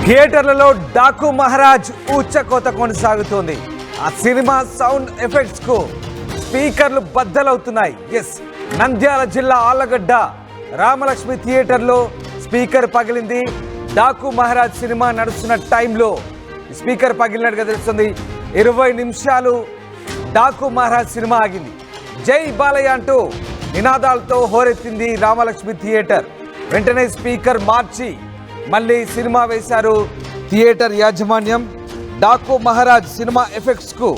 థియేటర్లలో డాకు మహారాజ్ ఊచకోత కొనసాగుతోంది. ఆ సినిమా సౌండ్ ఎఫెక్ట్స్ కు స్పీకర్లు బద్దలవుతున్నాయి. నంద్యాల జిల్లా ఆళ్లగడ్డ రామలక్ష్మి థియేటర్లో స్పీకర్ పగిలింది. డాకు మహారాజ్ సినిమా నడుస్తున్న టైంలో స్పీకర్ పగిలినట్టుగా తెలుస్తుంది. 20 నిమిషాలు డాకు మహారాజ్ సినిమా ఆగింది. జై బాలయ్య అంటూ నినాదాలతో హోరెత్తింది రామలక్ష్మి థియేటర్. వెంటనే స్పీకర్ మార్చి మళ్ళీ సినిమా వేశారు థియేటర్ యాజమాన్యం. డాకు మహారాజ్ సినిమా ఎఫెక్ట్స్ కు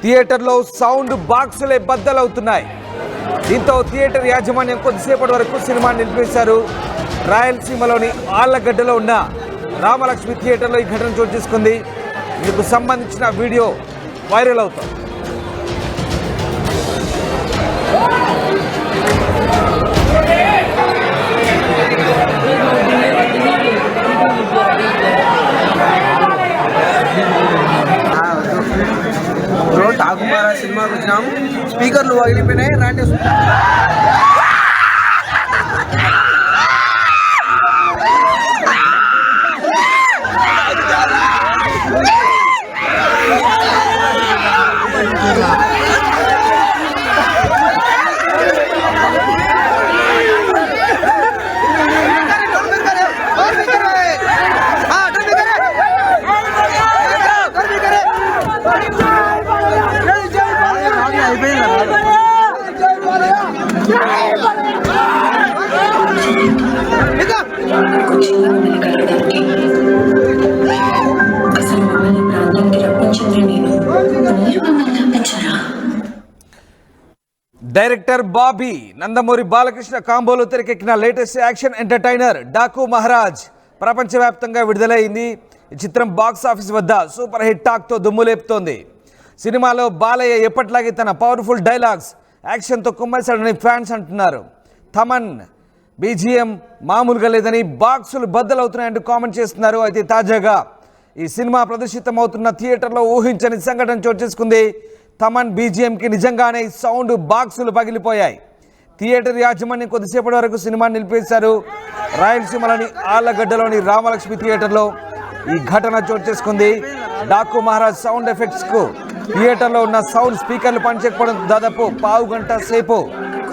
థియేటర్లో సౌండ్ బాక్సులే బద్దలవుతున్నాయి. దీంతో థియేటర్ యాజమాన్యం కొద్దిసేపటి వరకు సినిమా నిలిపేశారు. రాయలసీమలోని ఆళ్లగడ్డలో ఉన్న రామలక్ష్మి థియేటర్లో ఈ ఘటన చోటు చేసుకుంది. ఇందుకు సంబంధించిన వీడియో వైరల్ అవుతుంది. డాకు మహారాజ్ సినిమాకి వచ్చినాం, స్పీకర్లు పగిలిపోయినాయి. రాండి డైరెక్టర్ బాబీ నందమూరి బాలకృష్ణ కాంబోలో తెరకెక్కిన latest action entertainer Daaku Maharaj ప్రపంచవ్యాప్తంగా విడుదలైంది. ఈ చిత్రం బాక్స్ ఆఫీస్ వద్ద సూపర్ హిట్ టాక్తో దుమ్ములేపుతోంది. సినిమాలో బాలయ్య ఎప్పట్లాగే తన పవర్ఫుల్ డైలాగ్స్, యాక్షన్తో కుమ్మేశాడని ఫ్యాన్స్ అంటున్నారు. థమన్ బీజిఎం మామూలుగా లేదని, బాక్సులు బద్దలవుతున్నాయంటూ కామెంట్ చేస్తున్నారు. అయితే తాజాగా ఈ సినిమా ప్రదర్శితమవుతున్న థియేటర్లో ఊహించని సంఘటన చోటు చేసుకుంది. థమన్ బీజిఎంకి నిజంగానే సౌండ్ బాక్సులు పగిలిపోయాయి. థియేటర్ యాజమాన్యం కొద్దిసేపటి వరకు సినిమా నిలిపేశారు. రాయలసీమలోని ఆళ్లగడ్డలోని రామలక్ష్మి థియేటర్లో ఈ ఘటన చోటు చేసుకుంది. డాకు మహారాజ్ సౌండ్ ఎఫెక్ట్స్కు థియేటర్లో ఉన్న సౌండ్ స్పీకర్లు పనిచేయకపోవడం దాదాపు పావు గంట సేపు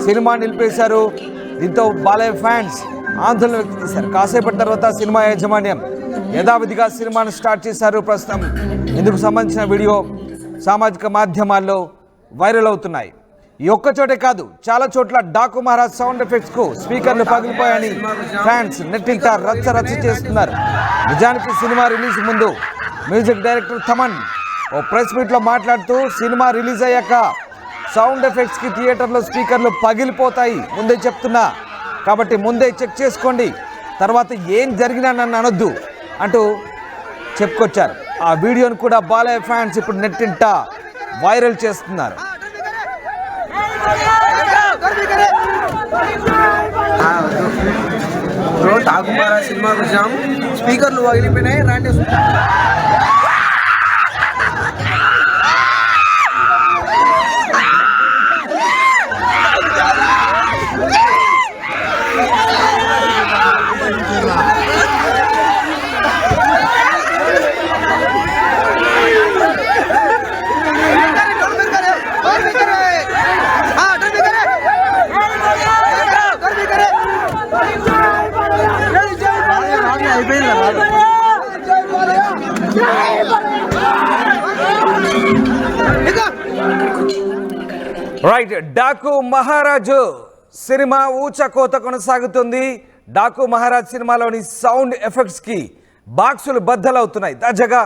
సినిమా నిలిపేశారు. దీంతో బాలయ్య ఫ్యాన్స్ ఆందోళన వ్యక్తం చేశారు. కాసేపటి తర్వాత సినిమా యాజమాన్యం యథావిధిగా సినిమాను స్టార్ట్ చేశారు. ప్రస్తుతం ఇందుకు సంబంధించిన వీడియో సామాజిక మాధ్యమాల్లో వైరల్ అవుతున్నాయి. ఈ ఒక్క చోటే కాదు, చాలా చోట్ల డాకు మహారాజ్ సౌండ్ ఎఫెక్ట్స్ కు స్పీకర్లు పగిలిపోయాయని ఫ్యాన్స్ నెట్టింట రచ్చ చేస్తున్నారు. నిజానికి సినిమా రిలీజ్ ముందు మ్యూజిక్ డైరెక్టర్ థమన్ ఓ ప్రెస్ మీట్లో మాట్లాడుతూ సినిమా రిలీజ్ అయ్యాక సౌండ్ ఎఫెక్ట్స్ కి థియేటర్లో స్పీకర్లు పగిలిపోతాయి ముందే చెప్తున్నా, కాబట్టి ముందే చెక్ చేసుకోండి, తర్వాత ఏం జరిగినా నన్ను అనొద్దు అంటూ చెప్పుకొచ్చారు. ఆ వీడియోను కూడా బాలయ్య ఫ్యాన్స్ ఇప్పుడు నెట్టింట వైరల్ చేస్తున్నారు. డాకు మహారాజ్ సినిమాకి వచ్చినాం, స్పీకర్లు పగిలిపోయినాయి. రాండి రైట్, డాకు మహారాజు సినిమా ఊచకోత కొనసాగుతుంది. డాకు మహారాజ్ సినిమాలోని సౌండ్ ఎఫెక్ట్స్ కి బాక్సులు బద్దలవుతున్నాయి. తాజాగా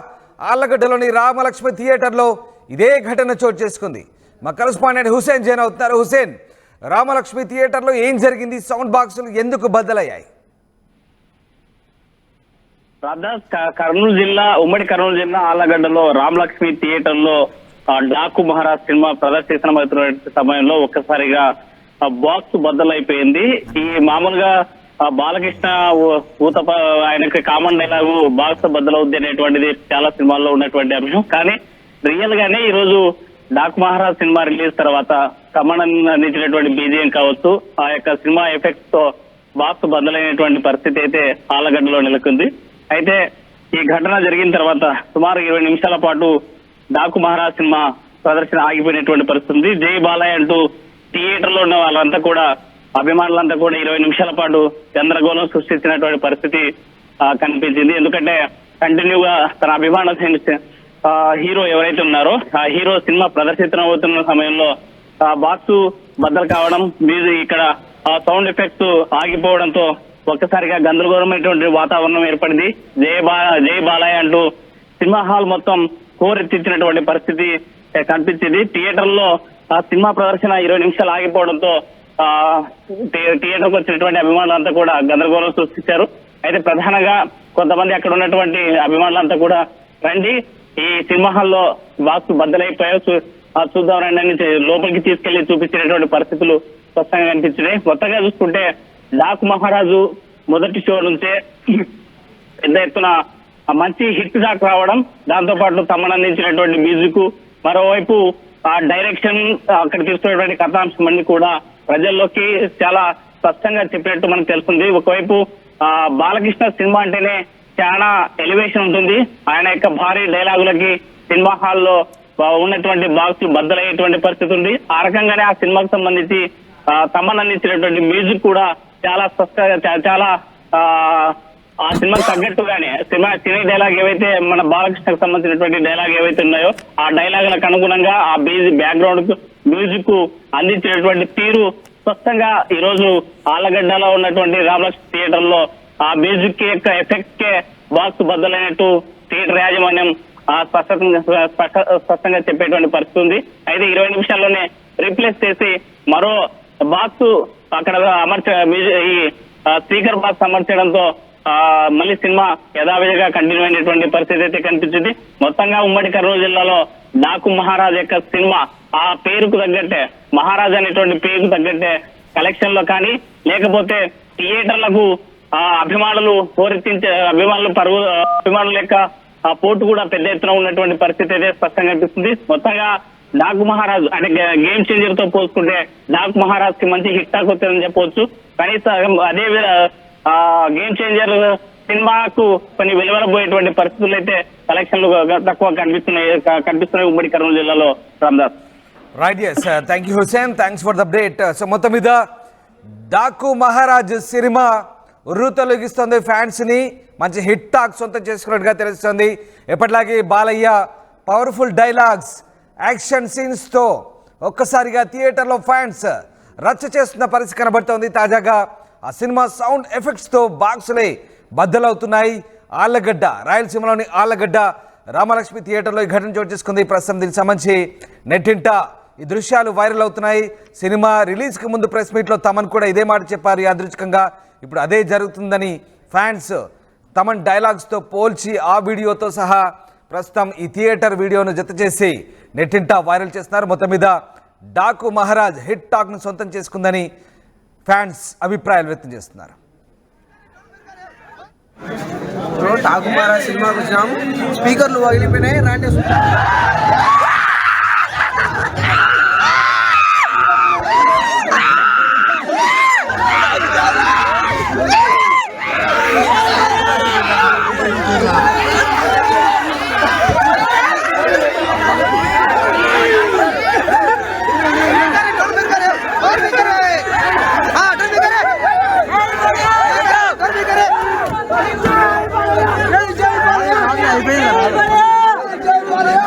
ఆళ్లగడ్డలోని రామలక్ష్మి థియేటర్లో ఇదే ఘటన చోటు చేసుకుంది. మా కరెస్పాండెంట్ హుసేన్ జైన్ అవుతున్నారు. హుసేన్, రామలక్ష్మి థియేటర్లో ఏం జరిగింది? సౌండ్ బాక్సులు ఎందుకు బద్దలయ్యాయి? కర్నూలు జిల్లా, ఉమ్మడి కర్నూలు జిల్లా ఆళ్లగడ్డలో రామలక్ష్మి థియేటర్లో డాకు మహారాజ్ సినిమా ప్రదర్శించిన సమయంలో ఒక్కసారిగా బాక్స్ బద్దలైపోయింది. ఈ మామూలుగా బాలకృష్ణ ఆయనకి కామన్ డైలాగు బాక్స్ బద్దలవుద్ది అనేటువంటిది చాలా సినిమాల్లో ఉన్నటువంటి అంశం. కానీ రియల్ గానే ఈ రోజు డాకు మహారాజ్ సినిమా రిలీజ్ తర్వాత తమన్ అందించినటువంటి బీజిఎం కావచ్చు, ఆ యొక్క సినిమా ఎఫెక్ట్స్ తో బాక్స్ బద్దలైనటువంటి పరిస్థితి అయితే ఆళ్లగడ్డలో నెలకొంది. అయితే ఈ ఘటన జరిగిన తర్వాత సుమారు 20 నిమిషాల పాటు డాకు మహారాజ్ సినిమా ప్రదర్శన ఆగిపోయినటువంటి పరిస్థితి ఉంది. జై బాలయ్య అంటూ థియేటర్ లో ఉన్న వాళ్ళంతా కూడా, అభిమానులంతా కూడా 20 నిమిషాల పాటు గందరగోళం సృష్టించినటువంటి పరిస్థితి కనిపించింది. ఎందుకంటే కంటిన్యూగా తన అభిమాన హీరో ఎవరైతే ఉన్నారో ఆ హీరో సినిమా ప్రదర్శితం అవుతున్న సమయంలో బాక్స్ బద్దలు కావడం, మ్యూజిక్ ఇక్కడ సౌండ్ ఎఫెక్ట్స్ ఆగిపోవడంతో ఒక్కసారిగా గందరగోళమైనటువంటి వాతావరణం ఏర్పడింది. జై బాలయ్య అంటూ సినిమా హాల్ మొత్తం కోరెత్తించినటువంటి పరిస్థితి కనిపించింది. థియేటర్ లో ఆ సినిమా ప్రదర్శన 20 నిమిషాలు ఆగిపోవడంతో థియేటర్ కు వచ్చినటువంటి అభిమానులంతా కూడా గందరగోళం సృష్టించారు. అయితే ప్రధానంగా కొంతమంది అక్కడ ఉన్నటువంటి అభిమానులంతా కూడా రండి, ఈ సినిమా హాల్లో బాక్స్ బద్దలైపోయాయో చూద్దాం రండి అని లోపలికి తీసుకెళ్లి చూపించినటువంటి పరిస్థితులు స్పష్టంగా కనిపించినాయి. మొత్తంగా చూసుకుంటే డాకు మహారాజు మొదటి షో నుంచే పెద్ద ఎత్తున మంచి హిట్ దాకా రావడం, దాంతో పాటు తమను అందించినటువంటి మ్యూజిక్, మరోవైపు ఆ డైరెక్షన్, అక్కడ తీసుకున్నటువంటి కథాంశం అన్ని కూడా ప్రజల్లోకి చాలా స్పష్టంగా చెప్పినట్టు మనకు తెలుస్తుంది. ఒకవైపు బాలకృష్ణ సినిమా అంటేనే చాలా ఎలివేషన్ ఉంటుంది. ఆయన యొక్క భారీ డైలాగులకి సినిమా హాల్లో ఉన్నటువంటి బాక్స్ బద్దలయ్యేటువంటి పరిస్థితి ఉంది. ఆ రకంగానే ఆ సినిమాకు సంబంధించి తమను అందించినటువంటి మ్యూజిక్ కూడా చాలా స్పష్టంగా, చాలా ఆ సినిమాకి తగ్గట్టుగానే సినీ డైలాగ్ ఏవైతే మన బాలకృష్ణకు సంబంధించినటువంటి డైలాగ్ ఏవైతే ఉన్నాయో ఆ డైలాగులకు అనుగుణంగా ఆ బ్యాక్గ్రౌండ్ మ్యూజిక్ అందించినటువంటి తీరు స్పష్టంగా ఈ రోజు ఆళ్లగడ్డలో ఉన్నటువంటి రామలక్ష్మి థియేటర్ లో ఆ మ్యూజిక్ యొక్క ఎఫెక్ట్ కే బాక్స్ బద్దలైనట్టు థియేటర్ యాజమాన్యం స్పష్టంగా చెప్పేటువంటి పరిస్థితి ఉంది. అయితే 20 నిమిషాల్లోనే రీప్లేస్ చేసి మరో బాక్స్ అక్కడ ఈ స్పీకర్ బాక్స్ అమర్చడంతో మళ్ళీ సినిమా యథావిధిగా కంటిన్యూ అయినటువంటి పరిస్థితి అయితే కనిపించింది. మొత్తంగా ఉమ్మడి కర్నూలు జిల్లాలో డాకు మహారాజ్ యొక్క సినిమా ఆ పేరుకు తగ్గట్టే, మహారాజ్ అనేటువంటి పేరుకు తగ్గట్టే కలెక్షన్ లో కానీ, లేకపోతే థియేటర్లకు అభిమానులు పోరెత్తించే అభిమానుల యొక్క పోటు కూడా పెద్ద ఎత్తున ఉన్నటువంటి పరిస్థితి అయితే స్పష్టంగా కనిపిస్తుంది. మొత్తంగా డాకు మహారాజ్ అంటే గేమ్ చేంజర్ తో పోల్చుకుంటే డాకు మహారాజ్ కి మంచి హిట్ టాక్ వచ్చిందని చెప్పవచ్చు. కనీసం అదే గేమ్ చేంజర్ సినిమాకు కొన్ని వెలువడబోయేటువంటి పరిస్థితులు అయితే కలెక్షన్లు తక్కువ కనిపిస్తున్నాయి ఉమ్మడి కర్నూలు జిల్లాలో. Ramdas. Right, yes, thank you Hussain, thanks for the update. So మొత్తం మీద డాకు మహారాజ్ సినిమా ఉర్రు తొలగిస్తుంది, ఫ్యాన్స్ ని మంచి హిట్ టాక్ సొంతం చేసుకున్నట్టుగా తెలుస్తుంది. ఎప్పటిలాగే Balayya powerful dialogues, action scenes తో ఒక్కసారిగా థియేటర్లో ఫ్యాన్స్ రచ్చ చేస్తున్న పరిస్థితి కనబడుతోంది. తాజాగా ఆ సినిమా సౌండ్ ఎఫెక్ట్స్తో బాక్సులే బద్దలవుతున్నాయి. ఆళ్లగడ్డ, రాయలసీమలోని ఆళ్లగడ్డ రామలక్ష్మి థియేటర్లో ఈ ఘటన చోటు చేసుకుంది. ప్రస్తుతం దీనికి సంబంధించి నెట్టింట ఈ దృశ్యాలు వైరల్ అవుతున్నాయి. సినిమా రిలీజ్కి ముందు ప్రెస్ మీట్లో తమన్ కూడా ఇదే మాట చెప్పారు యాదృచ్ఛికంగా. ఇప్పుడు అదే జరుగుతుందని ఫ్యాన్స్ తమన్ డైలాగ్స్తో పోల్చి ఆ వీడియోతో సహా ప్రస్తుతం ఈ థియేటర్ వీడియోను జత చేసి నెట్టింట వైరల్ చేస్తున్నారు. మొత్తం మీద డాకు మహారాజ్ హిట్ టాక్ను సొంతం చేసుకుందని ఫ్యాన్స్ అభిప్రాయాలు వ్యక్తం చేస్తున్నారు. డాకు మహారాజ్ సినిమాకి వచ్చినాం, స్పీకర్లు పగిలిపోయినాయి, రాండి Jai Balaya!